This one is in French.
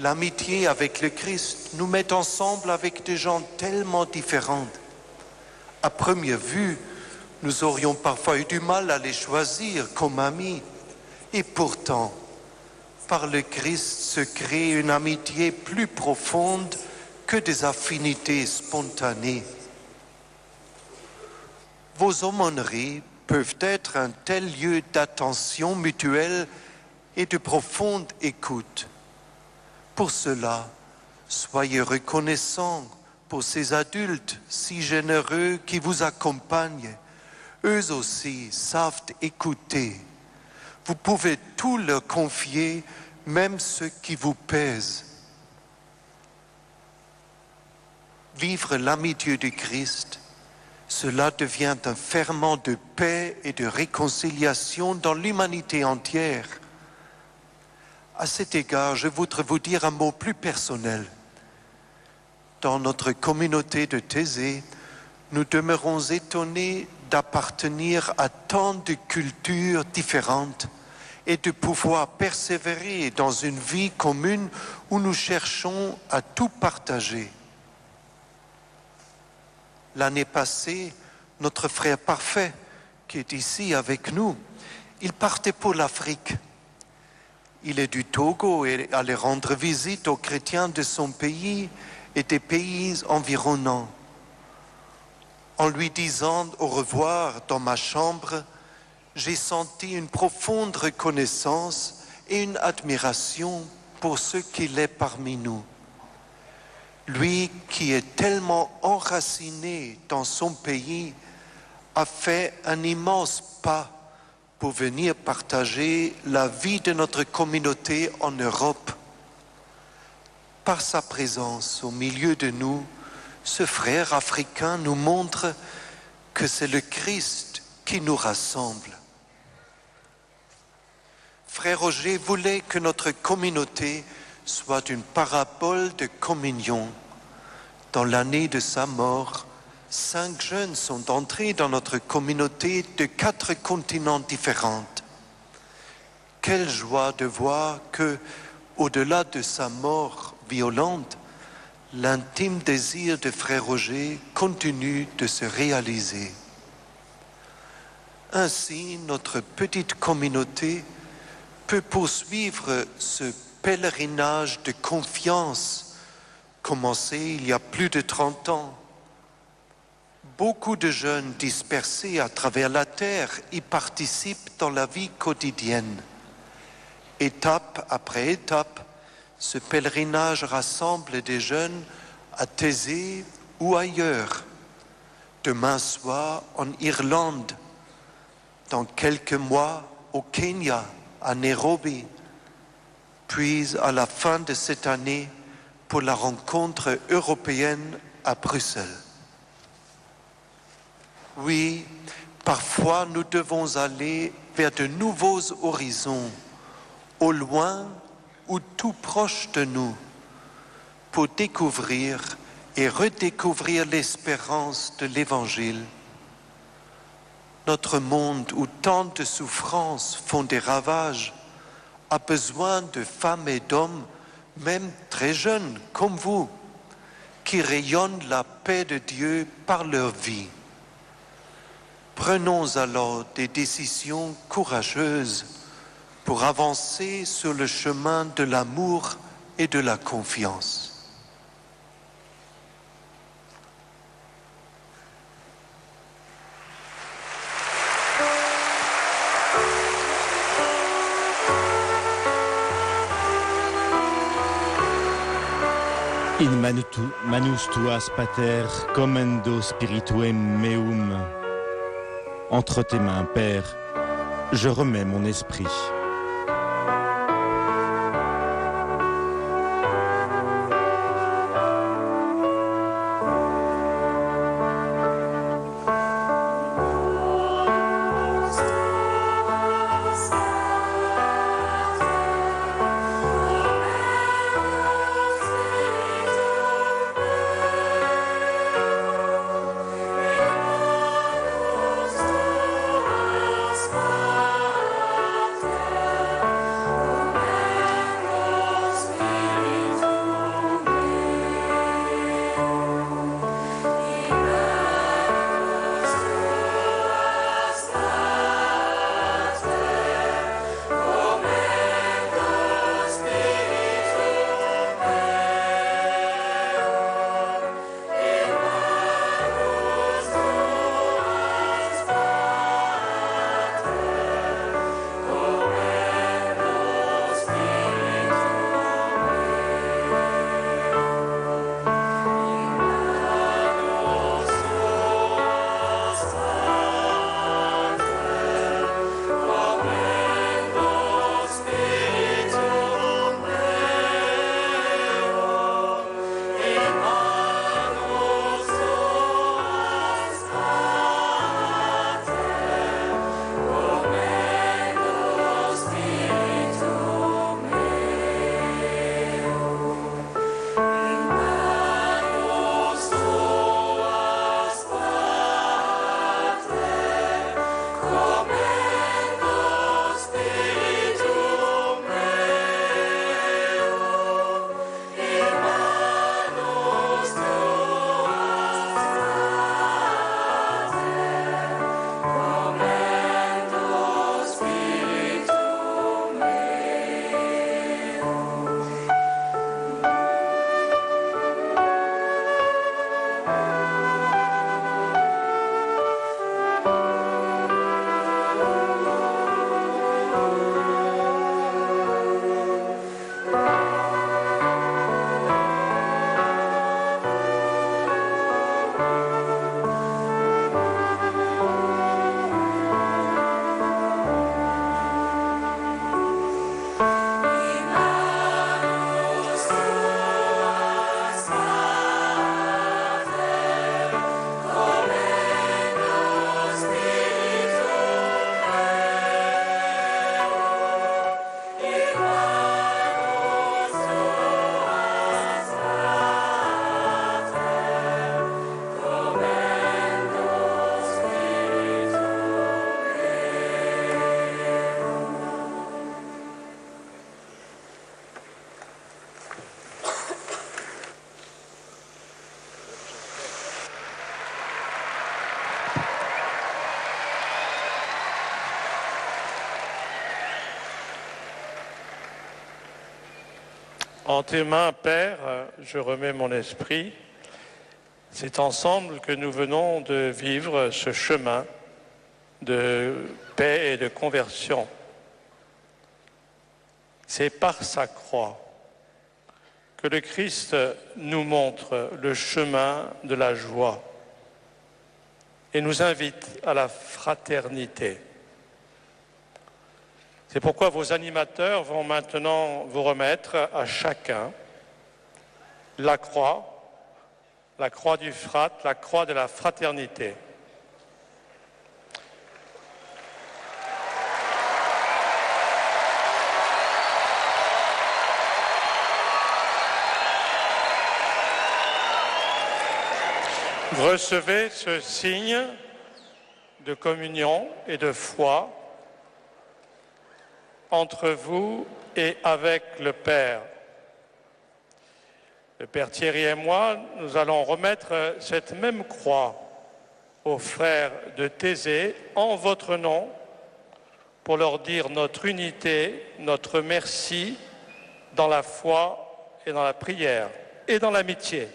L'amitié avec le Christ nous met ensemble avec des gens tellement différents. À première vue, nous aurions parfois eu du mal à les choisir comme amis. Et pourtant, par le Christ se crée une amitié plus profonde que des affinités spontanées. Vos aumôneries peuvent être un tel lieu d'attention mutuelle et de profonde écoute. Pour cela, soyez reconnaissants pour ces adultes si généreux qui vous accompagnent. Eux aussi savent écouter. Vous pouvez tout leur confier, même ce qui vous pèse. Vivre l'amitié du Christ, cela devient un ferment de paix et de réconciliation dans l'humanité entière. À cet égard, je voudrais vous dire un mot plus personnel. Dans notre communauté de Thésée, nous demeurons étonnés d'appartenir à tant de cultures différentes et de pouvoir persévérer dans une vie commune où nous cherchons à tout partager. L'année passée, notre frère parfait, qui est ici avec nous, il partait pour l'Afrique. Il est du Togo et allait rendre visite aux chrétiens de son pays et des pays environnants. En lui disant au revoir dans ma chambre, j'ai senti une profonde reconnaissance et une admiration pour ce qu'il est parmi nous. Lui qui est tellement enraciné dans son pays a fait un immense pas pour venir partager la vie de notre communauté en Europe. Par sa présence au milieu de nous, ce frère africain nous montre que c'est le Christ qui nous rassemble. Frère Roger voulait que notre communauté soit une parabole de communion. Dans l'année de sa mort, 5 jeunes sont entrés dans notre communauté de 4 continents différents. Quelle joie de voir que, au-delà de sa mort violente, l'intime désir de frère Roger continue de se réaliser. Ainsi, notre petite communauté peut poursuivre ce pèlerinage de confiance commencé il y a plus de 30 ans. Beaucoup de jeunes dispersés à travers la terre y participent dans la vie quotidienne. Étape après étape, ce pèlerinage rassemble des jeunes à Thésée ou ailleurs. Demain soir en Irlande, dans quelques mois au Kenya, à Nairobi, puis à la fin de cette année pour la rencontre européenne à Bruxelles. Oui, parfois nous devons aller vers de nouveaux horizons, au loin ou tout proche de nous, pour découvrir et redécouvrir l'espérance de l'Évangile. Notre monde où tant de souffrances font des ravages a besoin de femmes et d'hommes, même très jeunes comme vous, qui rayonnent la paix de Dieu par leur vie. Prenons alors des décisions courageuses pour avancer sur le chemin de l'amour et de la confiance. In manus tuas pater commendo spirituem meum. Entre tes mains, Père, je remets mon esprit. En tes mains, Père, je remets mon esprit. C'est ensemble que nous venons de vivre ce chemin de paix et de conversion. C'est par sa croix que le Christ nous montre le chemin de la joie et nous invite à la fraternité. C'est pourquoi vos animateurs vont maintenant vous remettre à chacun la croix du frat, la croix de la fraternité. Recevez ce signe de communion et de foi entre vous et avec le Père. Le Père Thierry et moi, nous allons remettre cette même croix aux frères de Thésée en votre nom pour leur dire notre unité, notre merci dans la foi et dans la prière et dans l'amitié.